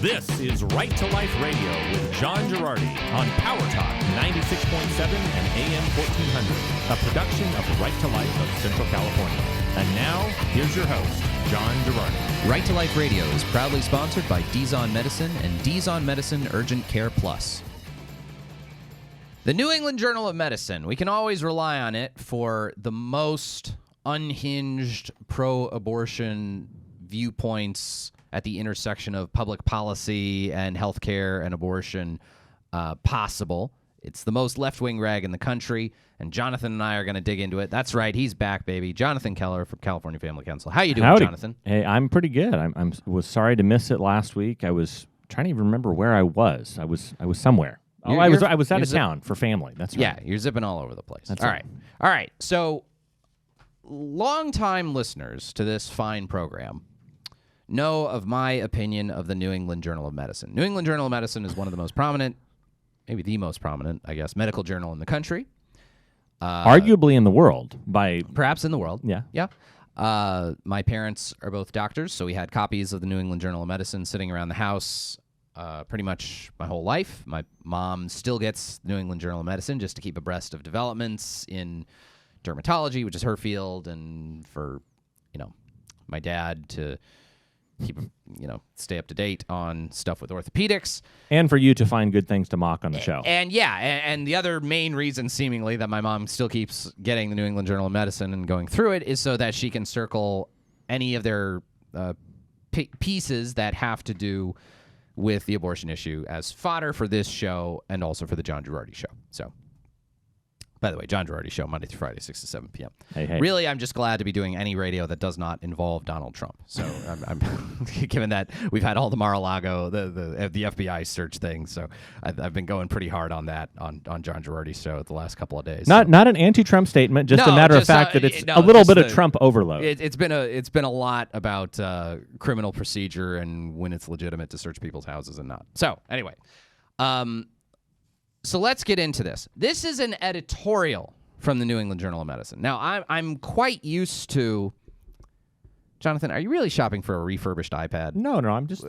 This is Right to Life Radio with John Girardi on Power Talk 96.7 and AM 1400, a production of Right to Life of Central California. And now, here's your host, John Girardi. Right to Life Radio is proudly sponsored by Dizon Medicine and Dizon Medicine Urgent Care Plus. The New England Journal of Medicine, we can always rely on it for the most unhinged pro-abortion viewpoints at the intersection of public policy and healthcare and abortion possible. It's the most left-wing rag in the country, and Jonathan and I are going to dig into it. That's right, he's back, baby. Jonathan Keller from California Family Council. How you doing, Howdy. Jonathan? Hey, I'm pretty good. I was sorry to miss it last week. I was trying to even remember where I was. I was somewhere. I was out of town for family. That's right. Yeah, you're zipping all over the place. That's all right. All right. So, longtime listeners to this fine program know of my opinion of the New England Journal of Medicine. New England Journal of Medicine is one of the most prominent, maybe the most prominent, I guess, medical journal in the country. Arguably in the world. Perhaps in the world. Yeah. Yeah. My parents are both doctors, so we had copies of the New England Journal of Medicine sitting around the house pretty much my whole life. My mom still gets the New England Journal of Medicine just to keep abreast of developments in dermatology, which is her field, and for, my dad to keep, stay up to date on stuff with orthopedics. And for you to find good things to mock on the show. And the other main reason, seemingly, that my mom still keeps getting the New England Journal of Medicine and going through it is so that she can circle any of their pieces that have to do with the abortion issue as fodder for this show and also for the John Girardi Show. So, by the way, John Girardi Show, Monday through Friday, 6 to 7 p.m. Hey. Really, I'm just glad to be doing any radio that does not involve Donald Trump. So, I'm given that we've had all the Mar-a-Lago, the FBI search thing, so I've been going pretty hard on that on John Girardi's show the last couple of days. Not an anti-Trump statement, just a matter of fact that it's a little bit of Trump overload. It's been a lot about criminal procedure and when it's legitimate to search people's houses and not. So, anyway. So let's get into this. This is an editorial from the New England Journal of Medicine. Now, I'm quite used to... Jonathan, are you really shopping for a refurbished iPad? No, I'm just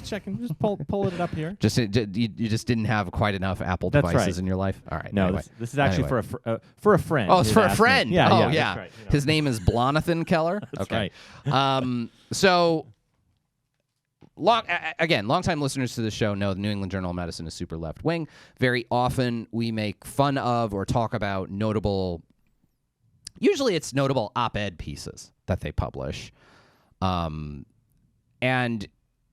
checking. Just pull it up here. You just didn't have quite enough Apple devices in your life? All right. No, anyway. this is actually for a friend. Oh, it's for a friend. Yeah, yeah. That's right, His name is Blonathan Keller? That's okay. right. So... Longtime listeners to the show know the New England Journal of Medicine is super left-wing. Very often we make fun of or talk about usually it's notable op-ed pieces that they publish. And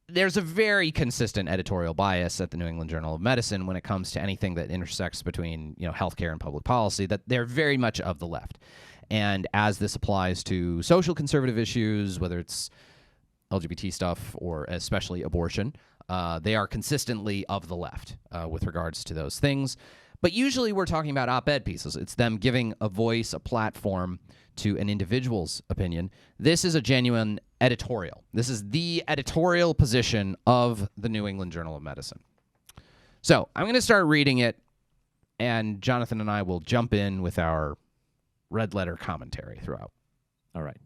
there's a very consistent editorial bias at the New England Journal of Medicine when it comes to anything that intersects between, healthcare and public policy, that they're very much of the left. And as this applies to social conservative issues, whether it's LGBT stuff or especially abortion, they are consistently of the left with regards to those things. But usually we're talking about op-ed pieces. It's them giving a voice, a platform to an individual's opinion. This is a genuine editorial. This is the editorial position of the New England Journal of Medicine. So I'm going to start reading it, and Jonathan and I will jump in with our red letter commentary throughout. All right.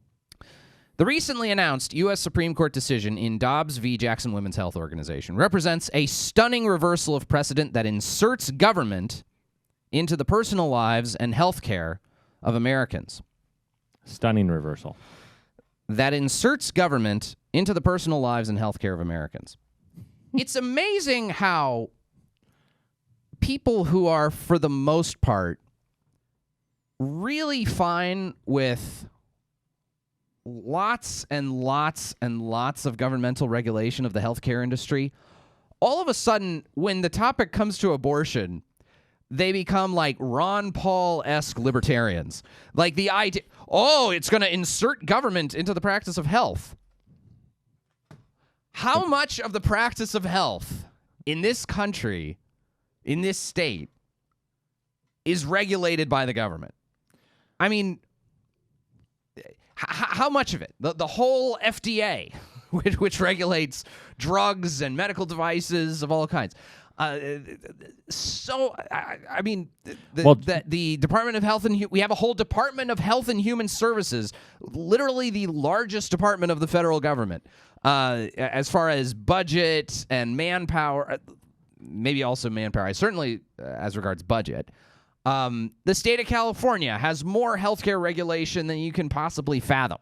The recently announced U.S. Supreme Court decision in Dobbs v. Jackson Women's Health Organization represents a stunning reversal of precedent that inserts government into the personal lives and health care of Americans. Stunning reversal. That inserts government into the personal lives and health care of Americans. It's amazing how people who are, for the most part, really fine with lots and lots and lots of governmental regulation of the healthcare industry, all of a sudden, when the topic comes to abortion, they become like Ron Paul-esque libertarians. Like the idea, it's going to insert government into the practice of health. How much of the practice of health in this country, in this state, is regulated by the government? I mean, how much of it? The whole FDA, which regulates drugs and medical devices of all kinds. The Department of Health and we have a whole Department of Health and Human Services, literally the largest department of the federal government, As far as budget and manpower, maybe also manpower, certainly as regards budget, the state of California has more healthcare regulation than you can possibly fathom.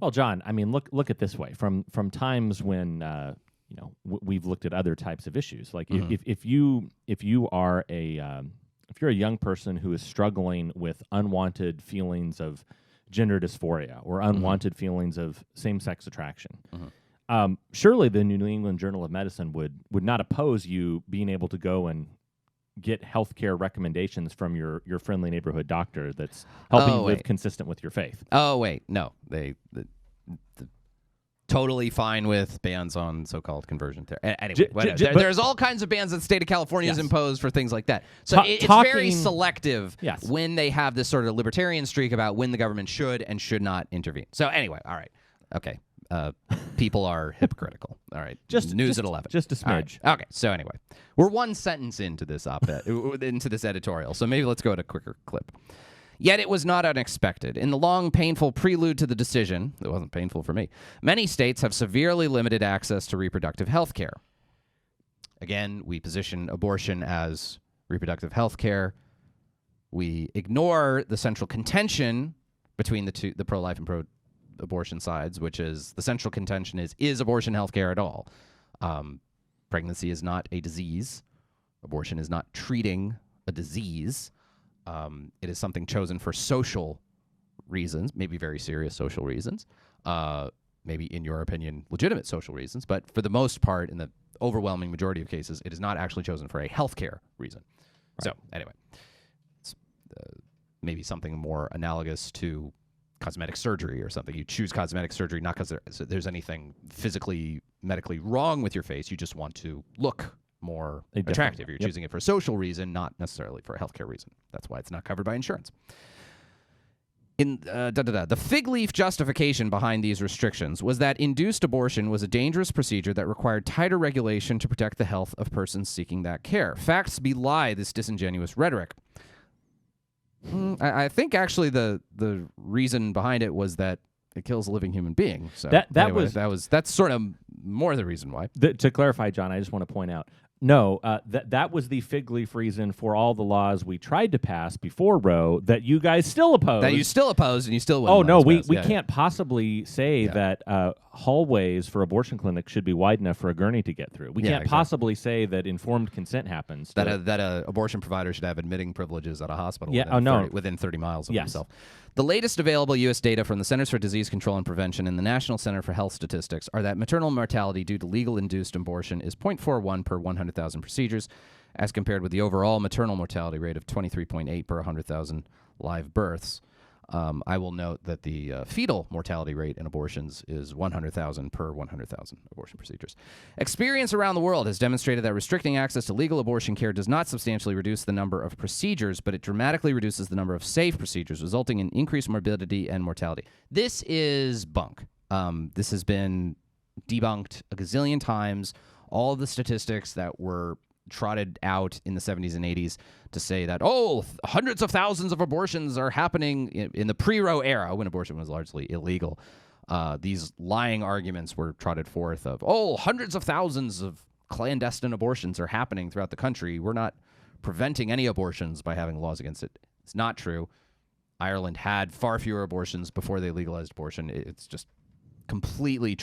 Well, John, I mean, look at this way. From times when we've looked at other types of issues. Like if you are if you're a young person who is struggling with unwanted feelings of gender dysphoria or unwanted feelings of same-sex attraction, surely the New England Journal of Medicine would not oppose you being able to go and get healthcare recommendations from your friendly neighborhood doctor that's helping you live consistent with your faith. Oh, wait. No. They totally fine with bans on so-called conversion therapy. Anyway, there's all kinds of bans that the state of California has imposed for things like that. So it's very selective when they have this sort of libertarian streak about when the government should and should not intervene. So anyway, all right. Okay. People are hypocritical. All right. News at 11. Just a smidge. Right. Okay. So anyway, we're one sentence into this op-ed, into this editorial. So maybe let's go to a quicker clip. Yet it was not unexpected. In the long, painful prelude to the decision, it wasn't painful for me, many states have severely limited access to reproductive health care. Again, we position abortion as reproductive health care. We ignore the central contention between the pro-life and pro-abortion sides, which is the central contention is abortion health care at all? Pregnancy is not a disease. Abortion is not treating a disease. It is something chosen for social reasons, maybe very serious social reasons, maybe, in your opinion, legitimate social reasons, but for the most part, in the overwhelming majority of cases, it is not actually chosen for a healthcare reason. Right. So, anyway, it's maybe something more analogous to cosmetic surgery or something. You choose cosmetic surgery not because there's anything physically, medically wrong with your face. You just want to look more attractive. You're choosing it for a social reason, not necessarily for a healthcare reason. That's why it's not covered by insurance. The fig leaf justification behind these restrictions was that induced abortion was a dangerous procedure that required tighter regulation to protect the health of persons seeking that care. Facts belie this disingenuous rhetoric. I think actually the reason behind it was that it kills a living human being. So that's sort of more the reason why. To clarify, John, I just want to point out, no, that was the fig leaf reason for all the laws we tried to pass before Roe that you guys still opposed. That you still opposed and you still wouldn't. Oh, no, we can't possibly say that hallways for abortion clinics should be wide enough for a gurney to get through. We can't possibly say that informed consent happens. That a abortion provider should have admitting privileges at a hospital within 30 miles of himself. The latest available U.S. data from the Centers for Disease Control and Prevention and the National Center for Health Statistics are that maternal mortality due to legal-induced abortion is 0.41 per 100,000 procedures, as compared with the overall maternal mortality rate of 23.8 per 100,000 live births. I will note that the fetal mortality rate in abortions is 100,000 per 100,000 abortion procedures. Experience around the world has demonstrated that restricting access to legal abortion care does not substantially reduce the number of procedures, but it dramatically reduces the number of safe procedures, resulting in increased morbidity and mortality. This is bunk. This has been debunked a gazillion times. All of the statistics that were trotted out in the 70s and 80s to say that, hundreds of thousands of abortions are happening in the pre-Roe era, when abortion was largely illegal. These lying arguments were trotted forth of, hundreds of thousands of clandestine abortions are happening throughout the country. We're not preventing any abortions by having laws against it. It's not true. Ireland had far fewer abortions before they legalized abortion. It's just completely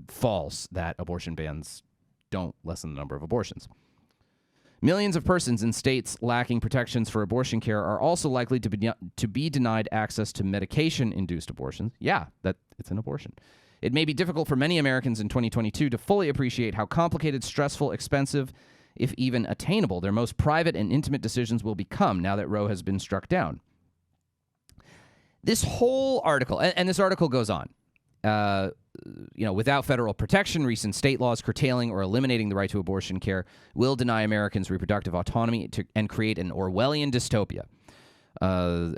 false that abortion bans don't lessen the number of abortions. Millions of persons in states lacking protections for abortion care are also likely to be denied access to medication-induced abortions. Yeah, it's an abortion. It may be difficult for many Americans in 2022 to fully appreciate how complicated, stressful, expensive, if even attainable, their most private and intimate decisions will become now that Roe has been struck down. This whole article, and this article goes on, without federal protection, recent state laws curtailing or eliminating the right to abortion care will deny Americans reproductive autonomy and create an Orwellian dystopia.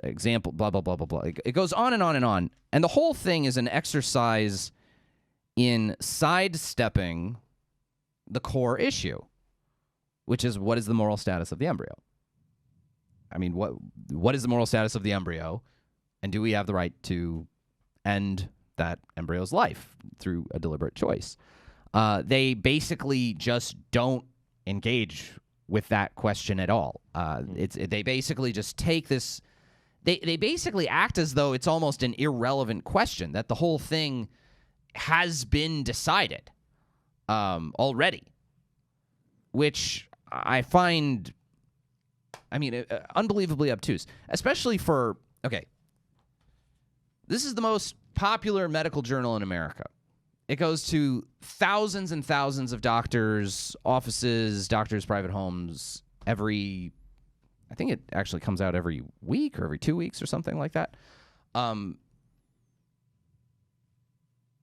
Example, blah, blah, blah, blah, blah. It goes on and on and on. And the whole thing is an exercise in sidestepping the core issue, which is, what is the moral status of the embryo? I mean, what is the moral status of the embryo? And do we have the right to end that embryo's life through a deliberate choice. They basically just don't engage with that question at all. They basically just take this. They basically act as though it's almost an irrelevant question, that the whole thing has been decided already, which I find, unbelievably obtuse, especially for, this is the most popular medical journal in America. It goes to thousands and thousands of doctors' offices, doctors' private homes I think it actually comes out every week or every 2 weeks or something like that.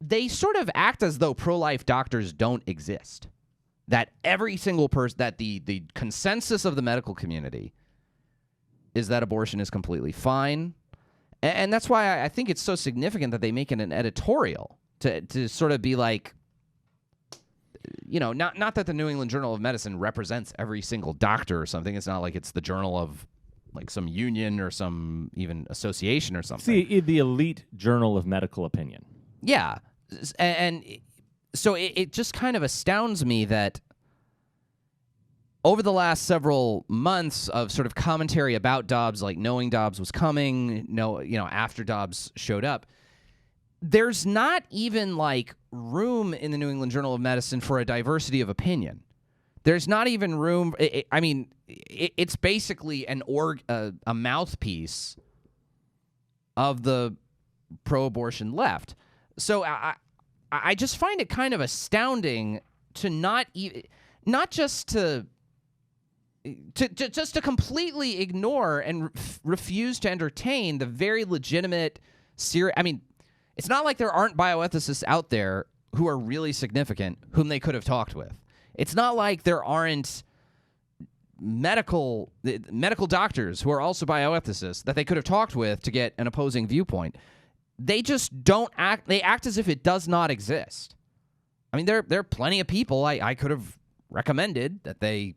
They sort of act as though pro-life doctors don't exist. That every single person, that the consensus of the medical community is that abortion is completely fine. And that's why I think it's so significant that they make it an editorial to sort of be like, not that the New England Journal of Medicine represents every single doctor or something. It's not like it's the journal of like some union or some even association or something. See, the elite journal of medical opinion. Yeah. And so it just kind of astounds me that over the last several months of sort of commentary about Dobbs, like knowing Dobbs was coming, after Dobbs showed up, there's not even like room in the New England Journal of Medicine for a diversity of opinion. There's not even room. It's basically a mouthpiece of the pro-abortion left. So I just find it kind of astounding to not just to completely ignore and refuse to entertain the very legitimate it's not like there aren't bioethicists out there who are really significant whom they could have talked with. It's not like there aren't medical doctors who are also bioethicists that they could have talked with to get an opposing viewpoint. They just don't act. They act as if it does not exist. There are plenty of people I could have recommended that they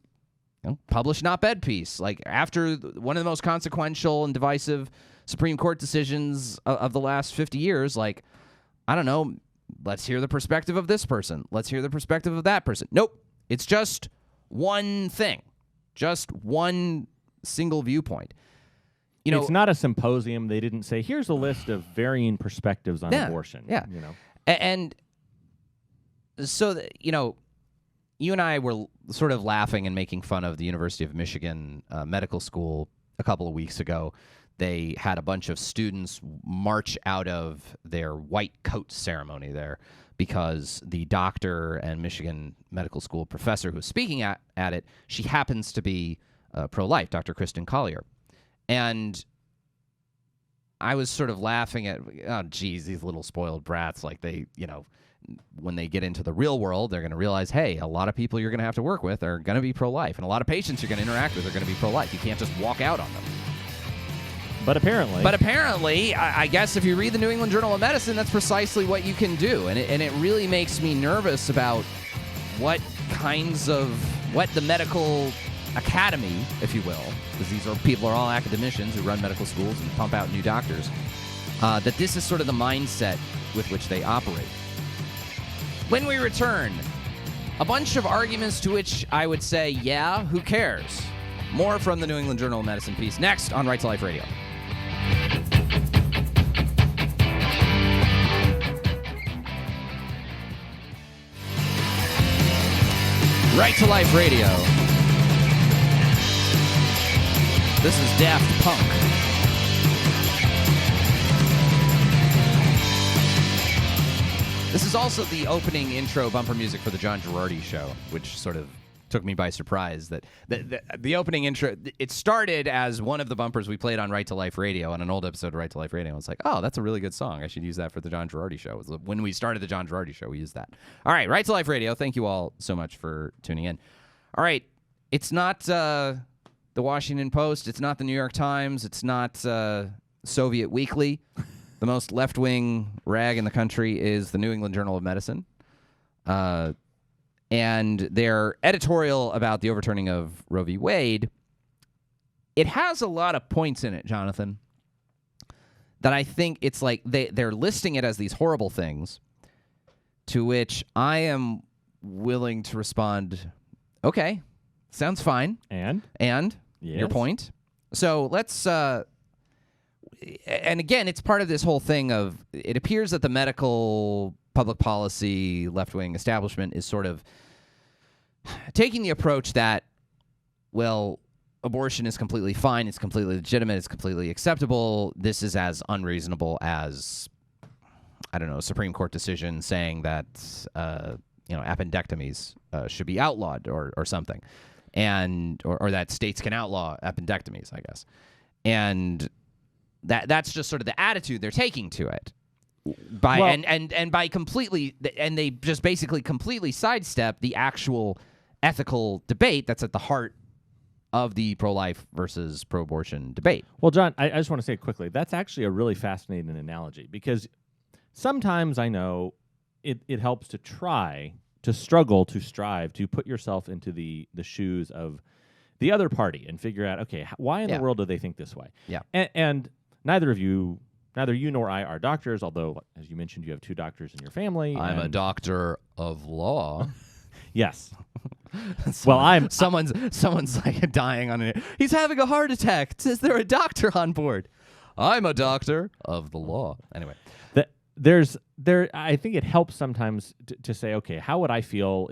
publish an op-ed piece. Like after one of the most consequential and divisive Supreme Court decisions of the last 50 years, like, I don't know, let's hear the perspective of this person. Let's hear the perspective of that person. Nope. It's just one thing. Just one single viewpoint. It's not a symposium. They didn't say, here's a list of varying perspectives on abortion. Yeah. And so, you and I were sort of laughing and making fun of the University of Michigan Medical School a couple of weeks ago. They had a bunch of students march out of their white coat ceremony there because the doctor and Michigan Medical School professor who was speaking at it, she happens to be pro-life, Dr. Kristen Collier. And I was sort of laughing at, oh, geez, these little spoiled brats, like they, when they get into the real world, they're going to realize, hey, a lot of people you're going to have to work with are going to be pro-life, and a lot of patients you're going to interact with are going to be pro-life. You can't just walk out on them. But apparently, I guess if you read the New England Journal of Medicine, that's precisely what you can do. And it really makes me nervous about what the medical academy, if you will, because these people are all academicians who run medical schools and pump out new doctors, that this is sort of the mindset with which they operate. When we return, a bunch of arguments to which I would say, yeah, who cares? More from the New England Journal of Medicine piece next on Right to Life Radio. Right to Life Radio. This is Daft Punk. This is also the opening intro bumper music for the John Girardi Show, which sort of took me by surprise. That the opening intro, it started as one of the bumpers we played on Right to Life Radio, on an old episode of Right to Life Radio. I was like, oh, that's a really good song. I should use that for the John Girardi Show. When we started the John Girardi Show, we used that. All right, Right to Life Radio. Thank you all so much for tuning in. All right, it's not the Washington Post. It's not the New York Times. It's not Soviet Weekly. The most left-wing rag in the country is the New England Journal of Medicine. And their editorial about the overturning of Roe v. Wade, it has a lot of points in it, Jonathan, that I think it's like they're listing it as these horrible things, to which I am willing to respond, okay, sounds fine. And Your Yes. point. So let's, and again, it's part of this whole thing of, it appears that the medical public policy left-wing establishment is sort of taking the approach that, well, abortion is completely fine, it's completely legitimate, it's completely acceptable. This is as unreasonable as, I don't know, a Supreme Court decision saying that, appendectomies should be outlawed or something. And or that states can outlaw appendectomies, I guess. And that's just sort of the attitude they're taking to it. By completely, and they just basically completely sidestep the actual ethical debate that's at the heart of the pro-life versus pro-abortion debate. Well, John, I just want to say quickly, that's actually a really fascinating analogy, because sometimes I know it helps to strive to put yourself into the shoes of the other party and figure out, okay, why in the world do they think this way? Yeah. And neither you nor I are doctors, although, as you mentioned, you have 2 doctors in your family. I'm a doctor of law. Yes. Well, someone's like dying on it. He's having a heart attack. Is there a doctor on board? I'm a doctor of the law. Anyway, I think it helps sometimes to say, okay, how would I feel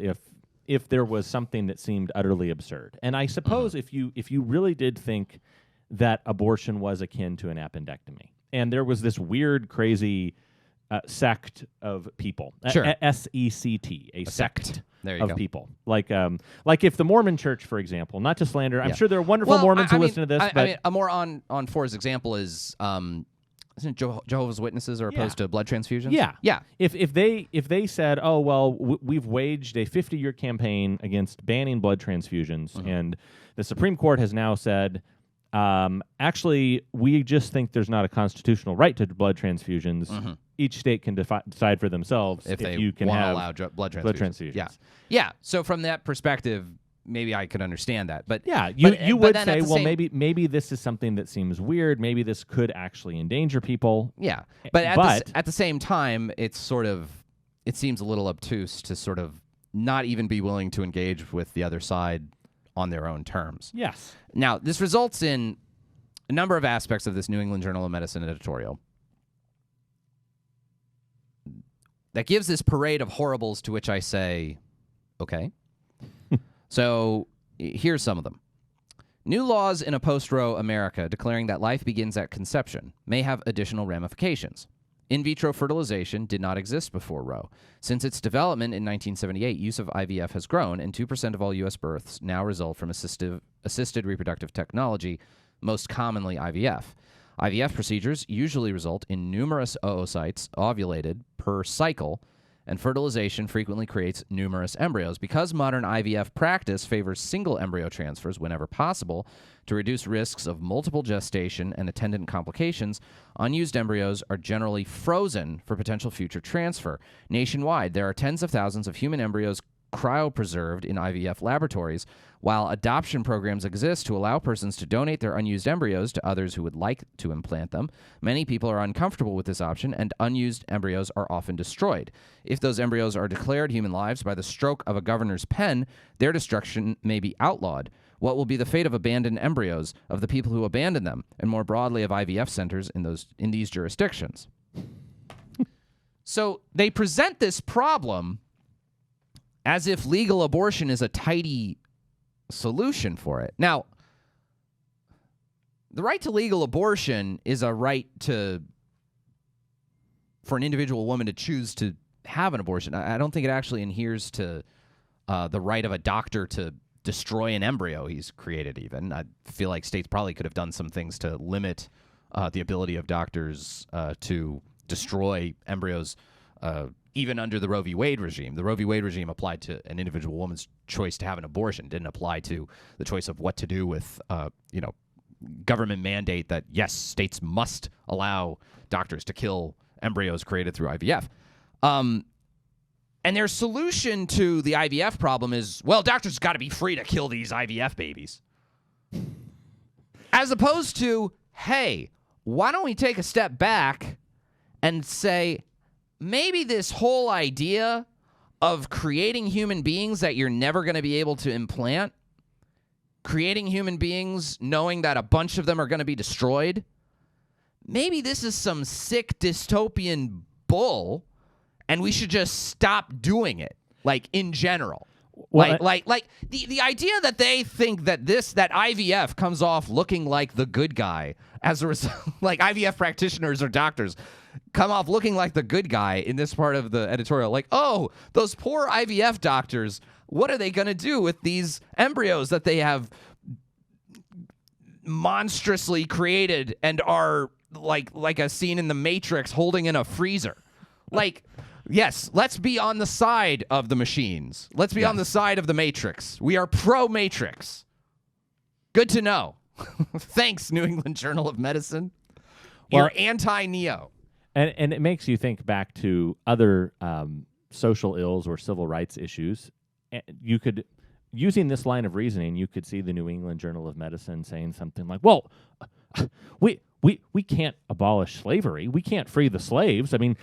if there was something that seemed utterly absurd? And I suppose if you really did think that abortion was akin to an appendectomy, and there was this weird, crazy sect of people, sure. SECT, a sect there you of go. people, like if the Mormon Church, for example, not to slander, I'm sure there are wonderful Mormons who listen to this. But a more on For's example is, isn't it Jehovah's Witnesses are opposed to blood transfusions? Yeah. If they said, oh well, we've waged a 50-year campaign against banning blood transfusions, and the Supreme Court has now said, actually, we just think there's not a constitutional right to blood transfusions. Each state can decide for themselves if they you can want to have allow blood transfusions. Yeah. So from that perspective, maybe I could understand that. But you would say, well, maybe this is something that seems weird. Maybe this could actually endanger people. Yeah, but at the same time, it seems a little obtuse to sort of not even be willing to engage with the other side on their own terms. Yes. Now, this results in a number of aspects of this New England Journal of Medicine editorial that gives this parade of horribles to which I say, okay. So here's some of them. New laws in a post-Roe America declaring that life begins at conception may have additional ramifications. In vitro fertilization did not exist before Roe. Since its development in 1978, use of IVF has grown, and 2% of all U.S. births now result from assisted reproductive technology, most commonly IVF. IVF procedures usually result in numerous oocytes ovulated per cycle, and fertilization frequently creates numerous embryos. Because modern IVF practice favors single embryo transfers whenever possible to reduce risks of multiple gestation and attendant complications, unused embryos are generally frozen for potential future transfer. Nationwide, there are tens of thousands of human embryos cryopreserved in IVF laboratories, while adoption programs exist to allow persons to donate their unused embryos to others who would like to implant them. Many people are uncomfortable with this option, and unused embryos are often destroyed. If those embryos are declared human lives by the stroke of a governor's pen, their destruction may be outlawed. What will be the fate of abandoned embryos, of the people who abandon them, and more broadly of IVF centers in these jurisdictions? So they present this problem as if legal abortion is a tidy solution for it. Now, the right to legal abortion is a right for an individual woman to choose to have an abortion. I don't think it actually adheres to the right of a doctor to destroy an embryo he's created even. I feel like states probably could have done some things to limit the ability of doctors to destroy embryos even under the Roe v. Wade regime. The Roe v. Wade regime applied to an individual woman's choice to have an abortion. It didn't apply to the choice of what to do with, government mandate that, yes, states must allow doctors to kill embryos created through IVF. And their solution to the IVF problem is, well, doctors got to be free to kill these IVF babies. As opposed to, hey, why don't we take a step back and say, maybe this whole idea of creating human beings that you're never going to be able to implant, creating human beings knowing that a bunch of them are going to be destroyed, maybe this is some sick dystopian bull, and we should just stop doing it, like, in general. Well, Like the idea that they think that that IVF comes off looking like the good guy as a result, like IVF practitioners or doctors come off looking like the good guy in this part of the editorial. Like, oh, those poor IVF doctors, what are they going to do with these embryos that they have monstrously created and are like a scene in the Matrix holding in a freezer? Like, yes, let's be on the side of the machines. Let's be on the side of the Matrix. We are pro-Matrix. Good to know. Thanks, New England Journal of Medicine. You're anti-Neo. And it makes you think back to other social ills or civil rights issues. You could, using this line of reasoning, you could see the New England Journal of Medicine saying something like, well, we can't abolish slavery. We can't free the slaves. I mean,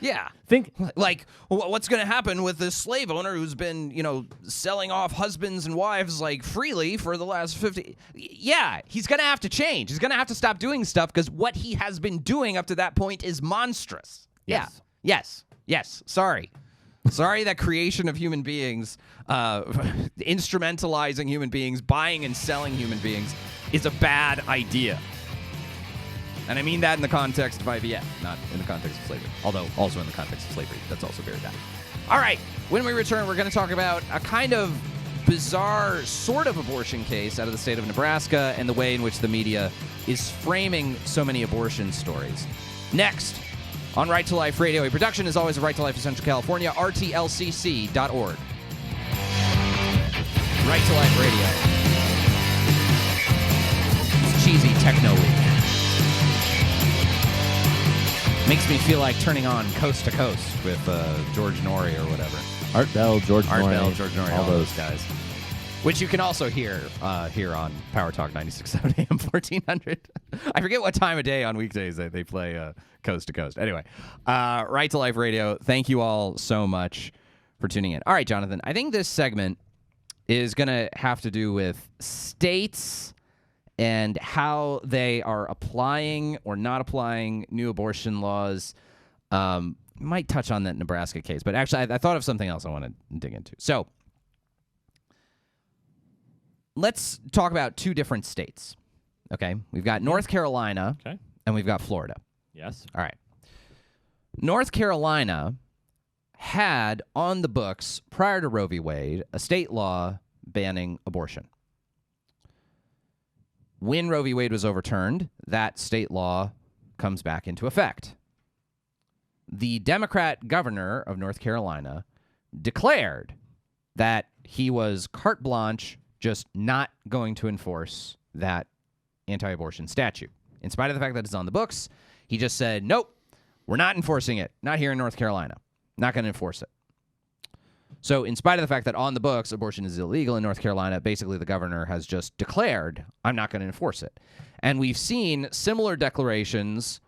think like what's going to happen with this slave owner who's been, selling off husbands and wives like freely for the last 50. Yeah, he's going to have to change. He's going to have to stop doing stuff because what he has been doing up to that point is monstrous. Yes. Yeah. Yes. Sorry that creation of human beings, instrumentalizing human beings, buying and selling human beings is a bad idea. And I mean that in the context of IVF, not in the context of slavery. Although, also in the context of slavery, that's also very bad. All right, when we return, we're going to talk about a kind of bizarre sort of abortion case out of the state of Nebraska and the way in which the media is framing so many abortion stories. Next, on Right to Life Radio, a production, as always, of Right to Life of Central California, rtlcc.org. Right to Life Radio. It's cheesy techno week. Makes me feel like turning on Coast to Coast with George Norrie or whatever. Art Bell, George Norrie, all those guys. Which you can also hear here on Power Talk 96.7 AM 1400. I forget what time of day on weekdays they play Coast to Coast. Anyway, Right to Life Radio, thank you all so much for tuning in. All right, Jonathan, I think this segment is going to have to do with states and how they are applying or not applying new abortion laws. Might touch on that Nebraska case, but actually I thought of something else I want to dig into. So let's talk about two different states. Okay, we've got North Carolina and we've got Florida. Yes. All right. North Carolina had on the books prior to Roe v. Wade a state law banning abortion. When Roe v. Wade was overturned, that state law comes back into effect. The Democrat governor of North Carolina declared that he was carte blanche just not going to enforce that anti-abortion statute. In spite of the fact that it's on the books, he just said, nope, we're not enforcing it. Not here in North Carolina. Not going to enforce it. So in spite of the fact that on the books abortion is illegal in North Carolina, basically the governor has just declared, I'm not going to enforce it. And we've seen similar declarations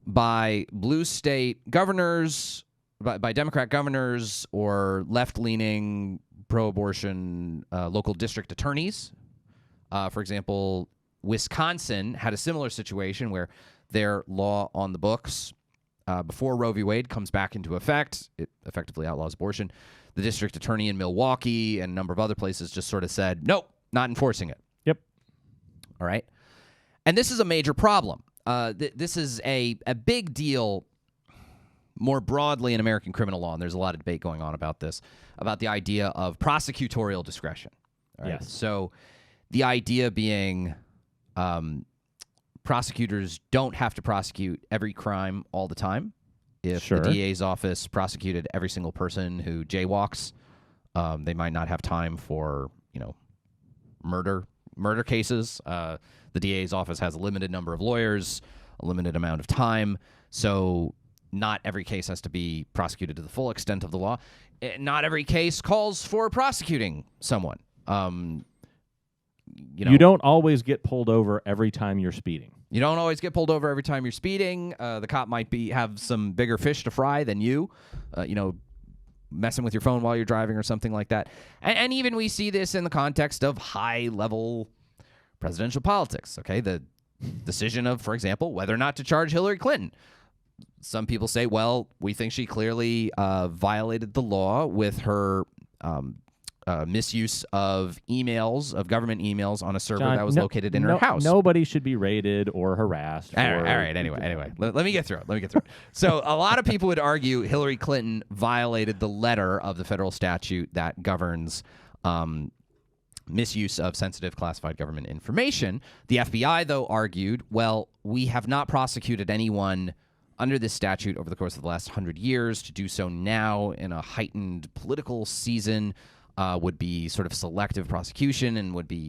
by blue state governors, by Democrat governors or left-leaning pro-abortion local district attorneys. For example, Wisconsin had a similar situation where their law on the books before Roe v. Wade comes back into effect, it effectively outlaws abortion. The district attorney in Milwaukee and a number of other places just sort of said, nope, not enforcing it. Yep. All right. And this is a major problem. This is a big deal more broadly in American criminal law, and there's a lot of debate going on about this, about the idea of prosecutorial discretion. Right? Yes. So the idea being prosecutors don't have to prosecute every crime all the time. If the DA's office prosecuted every single person who jaywalks, they might not have time for, murder cases. The DA's office has a limited number of lawyers, a limited amount of time, so not every case has to be prosecuted to the full extent of the law. Not every case calls for prosecuting someone. You don't always get pulled over every time you're speeding. You don't always get pulled over every time you're speeding. The cop might have some bigger fish to fry than you, messing with your phone while you're driving or something like that. And even we see this in the context of high-level presidential politics, okay? The decision of, for example, whether or not to charge Hillary Clinton. Some people say, well, we think she clearly violated the law with her misuse of emails, of government emails on a server John, that was located in her house. Nobody should be raided or harassed. All right. Anyway, let me get through it. So a lot of people would argue Hillary Clinton violated the letter of the federal statute that governs misuse of sensitive classified government information. The FBI, though, argued, well, we have not prosecuted anyone under this statute over the course of the last 100 years. To do so now in a heightened political season would be sort of selective prosecution and would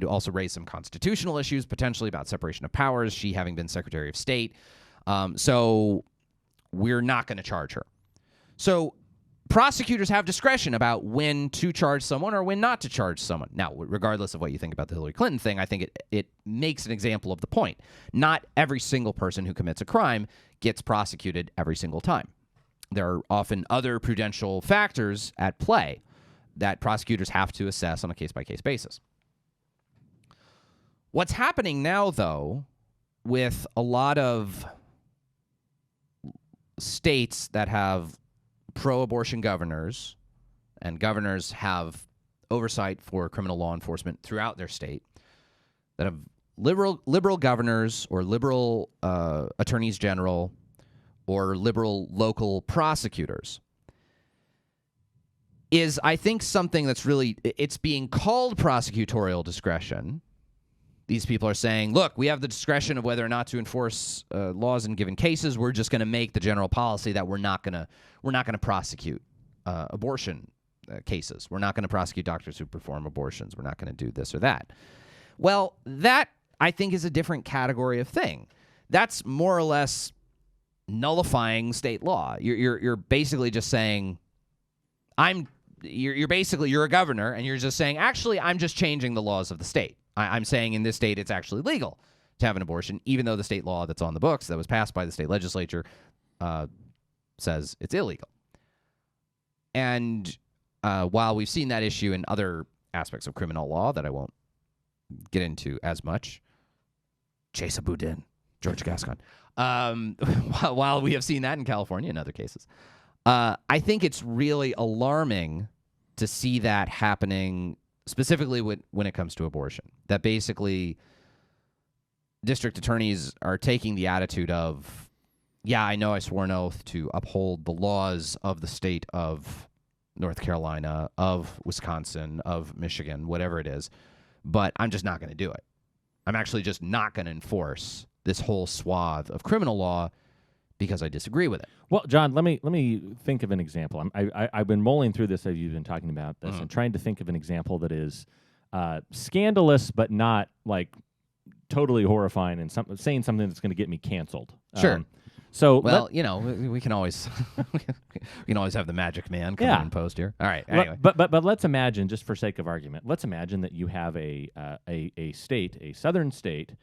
also raise some constitutional issues, potentially about separation of powers, she having been Secretary of State. So we're not going to charge her. So prosecutors have discretion about when to charge someone or when not to charge someone. Now, regardless of what you think about the Hillary Clinton thing, I think it makes an example of the point. Not every single person who commits a crime gets prosecuted every single time. There are often other prudential factors at play that prosecutors have to assess on a case-by-case basis. What's happening now, though, with a lot of states that have pro-abortion governors, and governors have oversight for criminal law enforcement throughout their state, that have liberal governors or liberal attorneys general or liberal local prosecutors, is, I think, something that's really, it's being called prosecutorial discretion. These people are saying, look, we have the discretion of whether or not to enforce laws in given cases. We're just going to make the general policy that we're not going to prosecute abortion cases. We're not going to prosecute doctors who perform abortions. We're not going to do this or that. Well, that, I think, is a different category of thing. That's more or less nullifying state law. You're basically just saying, you're a governor, and you're just saying, actually, I'm just changing the laws of the state. I'm saying in this state it's actually legal to have an abortion, even though the state law that's on the books that was passed by the state legislature says it's illegal. And while we've seen that issue in other aspects of criminal law that I won't get into as much, Chesa Boudin, George Gascon, while we have seen that in California and other cases, I think it's really alarming to see that happening specifically when it comes to abortion, that basically district attorneys are taking the attitude of, yeah, I know I swore an oath to uphold the laws of the state of North Carolina, of Wisconsin, of Michigan, whatever it is, but I'm just not going to do it. I'm actually just not going to enforce this whole swath of criminal law because I disagree with it. Well, John, let me think of an example. I've been mulling through this as you've been talking about this and trying to think of an example that is scandalous but not like totally horrifying and saying something that's going to get me canceled. Sure. We can always have the magic man come in and post here. All right. Anyway. But let's imagine, just for sake of argument, let's imagine that you have a state, a southern state,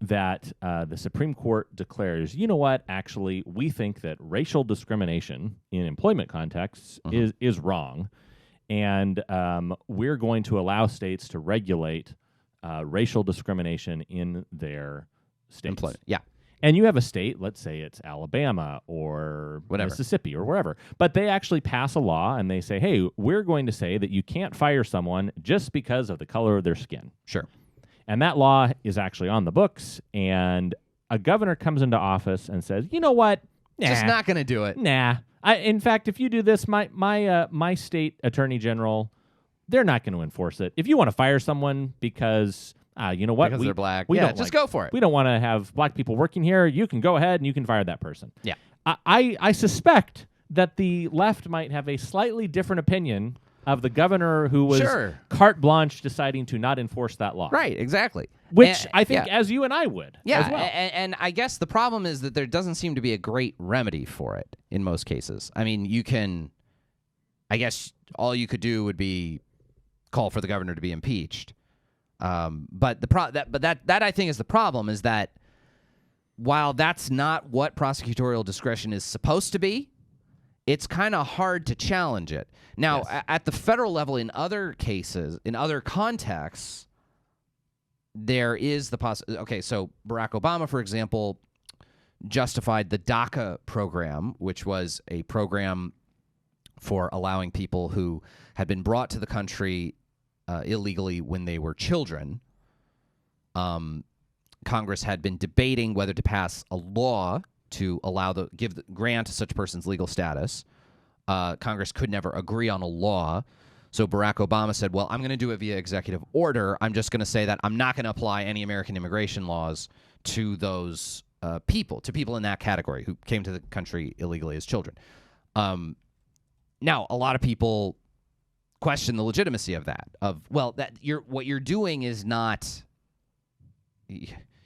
that the Supreme Court declares, you know what, actually, we think that racial discrimination in employment contexts is wrong, and we're going to allow states to regulate racial discrimination in their states. Yeah. And you have a state, let's say it's Alabama or Mississippi or wherever, but they actually pass a law and they say, hey, we're going to say that you can't fire someone just because of the color of their skin. Sure. And that law is actually on the books, and a governor comes into office and says, you know what? Nah, just not going to do it. Nah. In fact, if you do this, my state attorney general, they're not going to enforce it. If you want to fire someone because... you know what? Because they're black. Just go for it. We don't want to have black people working here. You can go ahead and you can fire that person. Yeah. I suspect that the left might have a slightly different opinion of the governor who was carte blanche deciding to not enforce that law. Right, exactly. Which I think as you and I would as well. And I guess the problem is that there doesn't seem to be a great remedy for it in most cases. I mean, I guess all you could do would be call for the governor to be impeached. But that I think is the problem, is that while that's not what prosecutorial discretion is supposed to be, it's kind of hard to challenge it. Now, at the federal level, in other cases, in other contexts, there is the possibility. Okay, so Barack Obama, for example, justified the DACA program, which was a program for allowing people who had been brought to the country illegally when they were children. Congress had been debating whether to pass a law to allow grant such persons legal status. Congress could never agree on a law. So Barack Obama said, well, I'm going to do it via executive order. I'm just going to say that I'm not going to apply any American immigration laws to those people in that category who came to the country illegally as children. Now, a lot of people question the legitimacy of that. What you're doing is not.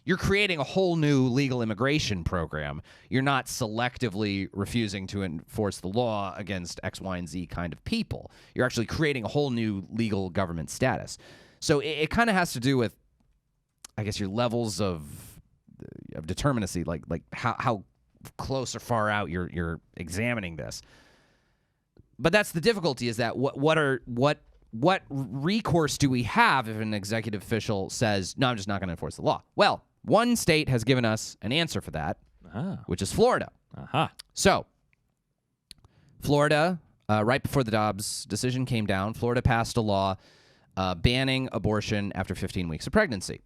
You're creating a whole new legal immigration program. You're not selectively refusing to enforce the law against X, Y, and Z kind of people. You're actually creating a whole new legal government status. So it kind of has to do with, I guess, your levels of determinacy, like how close or far out you're examining this. But that's the difficulty, is that what recourse do we have if an executive official says, no, I'm just not going to enforce the law? Well, one state has given us an answer for that, which is Florida. So, Florida, right before the Dobbs decision came down, Florida passed a law banning abortion after 15 weeks of pregnancy.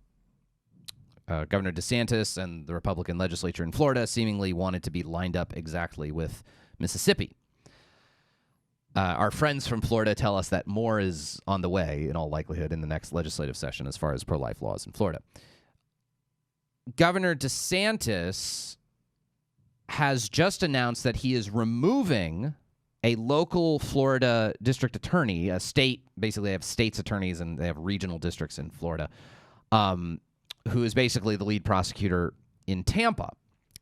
Governor DeSantis and the Republican legislature in Florida seemingly wanted to be lined up exactly with Mississippi. Our friends from Florida tell us that more is on the way, in all likelihood, in the next legislative session as far as pro-life laws in Florida. Governor DeSantis has just announced that he is removing a local Florida district attorney, a state, basically they have states attorneys and they have regional districts in Florida, who is basically the lead prosecutor in Tampa.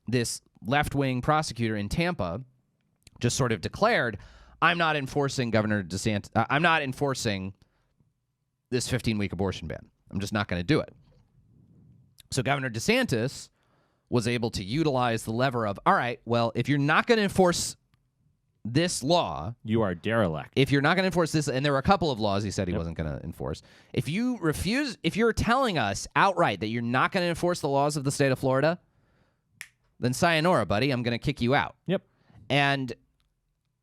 This left-wing prosecutor in Tampa just sort of declared, I'm not enforcing Governor DeSantis. I'm not enforcing this 15-week abortion ban. I'm just not going to do it. So Governor DeSantis was able to utilize the lever of, all right, well, if you're not going to enforce this law, you are derelict. If you're not going to enforce this, and there were a couple of laws he said he wasn't going to enforce. If you refuse, if you're telling us outright that you're not going to enforce the laws of the state of Florida, then sayonara, buddy. I'm going to kick you out. Yep. And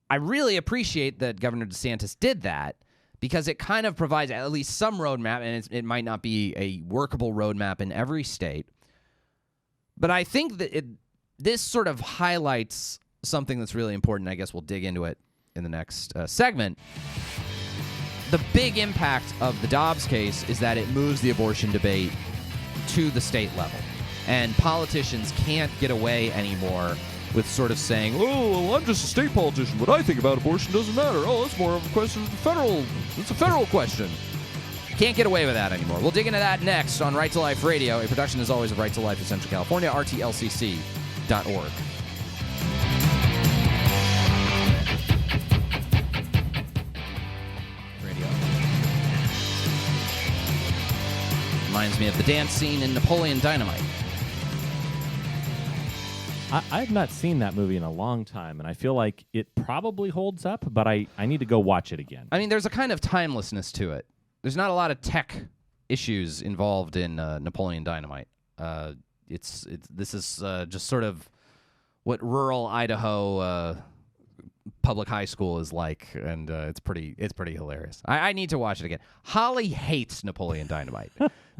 I really appreciate that Governor DeSantis did that, because it kind of provides at least some roadmap, and it might not be a workable roadmap in every state. But I think that this sort of highlights something that's really important. I guess we'll dig into it in the next segment. The big impact of the Dobbs case is that it moves the abortion debate to the state level. And politicians can't get away anymore with sort of saying, oh, well, I'm just a state politician. What I think about abortion doesn't matter. Oh, that's more of a question of it's a federal question. Can't get away with that anymore. We'll dig into that next on Right to Life Radio, a production, as always, of Right to Life in Central California, rtlcc.org. Radio. Reminds me of the dance scene in Napoleon Dynamite. I have not seen that movie in a long time, and I feel like it probably holds up, but I need to go watch it again. I mean, there's a kind of timelessness to it. There's not a lot of tech issues involved in Napoleon Dynamite. This is just sort of what rural Idaho public high school is like, and it's pretty hilarious. I need to watch it again. Holly hates Napoleon Dynamite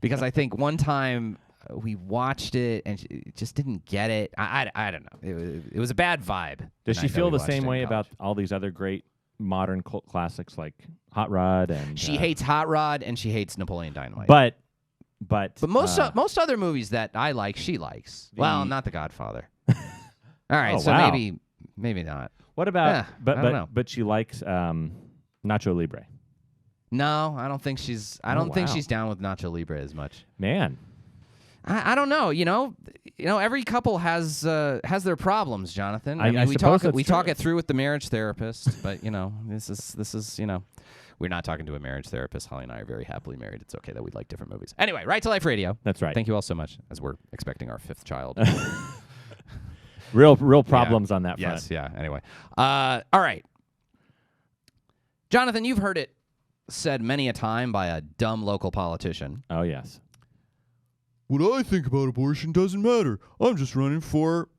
because I think one time we watched it and she just didn't get it. I don't know. It was a bad vibe. Does she feel the same way about all these other great modern cult classics like Hot Rod? And she hates Hot Rod and she hates Napoleon Dynamite. But most other movies that I like, she likes. Well, not The Godfather. All right, maybe not. What about? I don't know. But she likes Nacho Libre. No, I don't think she's. I don't think she's down with Nacho Libre as much. Man. I don't know. Every couple has their problems, Jonathan. I mean, we suppose talk that's talk true. it through with the marriage therapist, but this is we're not talking to a marriage therapist. Holly and I are very happily married. It's okay that we like different movies. Anyway, Right to Life Radio. That's right. Thank you all so much, as we're expecting our 5th child. Real problems on that front. Yes, yeah. Anyway, all right, Jonathan, you've heard it said many a time by a dumb local politician. Oh, yes. What I think about abortion doesn't matter. I'm just running for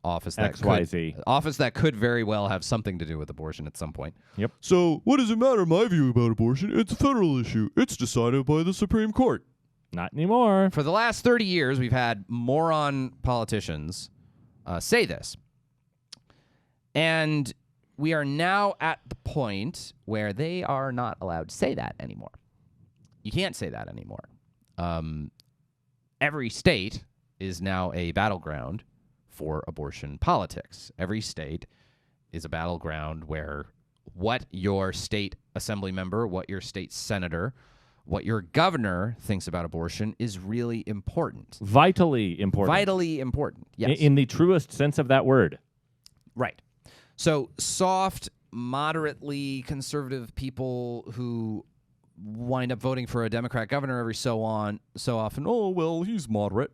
Office that could very well have something to do with abortion at some point. Yep. So, what does it matter my view about abortion? It's a federal issue. It's decided by the Supreme Court. Not anymore. For the last 30 years, we've had moron politicians say this. And we are now at the point where they are not allowed to say that anymore. You can't say that anymore. Every state is now a battleground for abortion politics. Every state is a battleground where what your state assembly member, what your state senator, what your governor thinks about abortion is really important. Vitally important. Vitally important, yes. In the truest sense of that word. Right. So soft, moderately conservative people who wind up voting for a Democrat governor every so often, oh, well, he's moderate.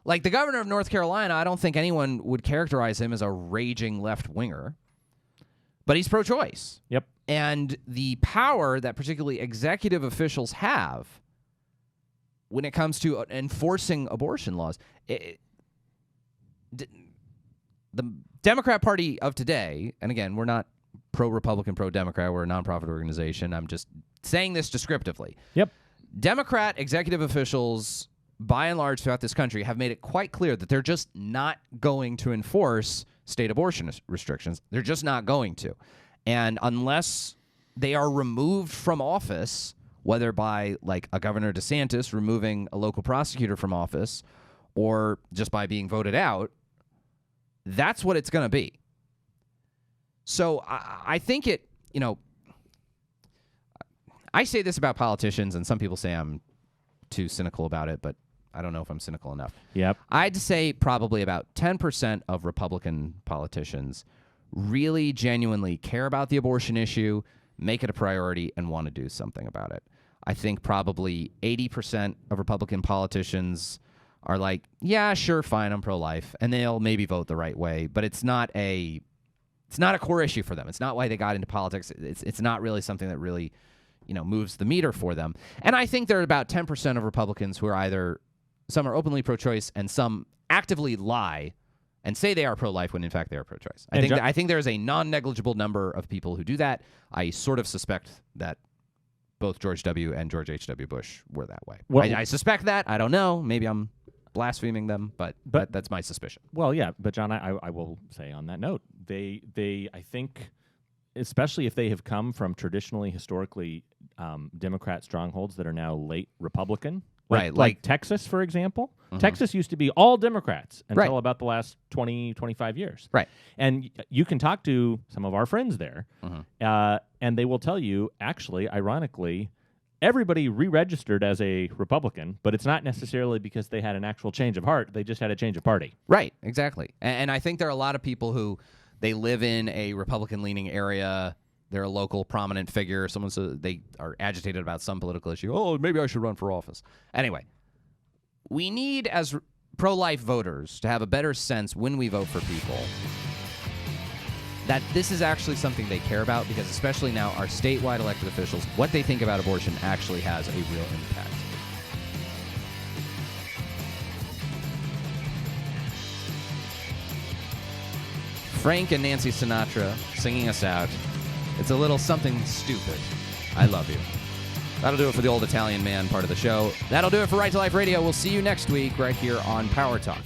Like the governor of North Carolina, I don't think anyone would characterize him as a raging left-winger, but he's pro-choice. Yep. And the power that particularly executive officials have when it comes to enforcing abortion laws, the Democrat Party of today, and again, we're not pro-Republican, pro-Democrat, we're a nonprofit organization. I'm just saying this descriptively. Yep. Democrat executive officials, by and large throughout this country, have made it quite clear that they're just not going to enforce state abortion restrictions. They're just not going to. And unless they are removed from office, whether by like a Governor DeSantis removing a local prosecutor from office or just by being voted out, that's what it's going to be. So I think I say this about politicians, and some people say I'm too cynical about it, but I don't know if I'm cynical enough. Yep. I'd say probably about 10% of Republican politicians really genuinely care about the abortion issue, make it a priority, and want to do something about it. I think probably 80% of Republican politicians are like, yeah, sure, fine, I'm pro-life, and they'll maybe vote the right way, but it's not a core issue for them. It's not why they got into politics. It's not really something that really, moves the meter for them. And I think there are about 10% of Republicans who are either, some are openly pro-choice and some actively lie and say they are pro-life when in fact they are pro-choice. I think there is a non-negligible number of people who do that. I sort of suspect that both George W. and George H.W. Bush were that way. Well, I suspect that. I don't know. Maybe I'm blaspheming them, but that's my suspicion. Well, yeah, but John, I will say on that note, they I think, especially if they have come from traditionally, historically Democrat strongholds that are now late Republican, like Texas, for example. Mm-hmm. Texas used to be all Democrats until about the last 20, 25 years. Right. And you can talk to some of our friends there, and they will tell you, actually, ironically, everybody re-registered as a Republican, but it's not necessarily because they had an actual change of heart. They just had a change of party. Right, exactly. And I think there are a lot of people who, they live in a Republican-leaning area. They're a local prominent figure. Someone says they are agitated about some political issue. Oh, maybe I should run for office. Anyway, we need, as pro-life voters, to have a better sense when we vote for people that this is actually something they care about, because especially now our statewide elected officials, what they think about abortion actually has a real impact. Frank and Nancy Sinatra singing us out. It's a little something stupid. I love you. That'll do it for the old Italian man part of the show. That'll do it for Right to Life Radio. We'll see you next week right here on Power Talk.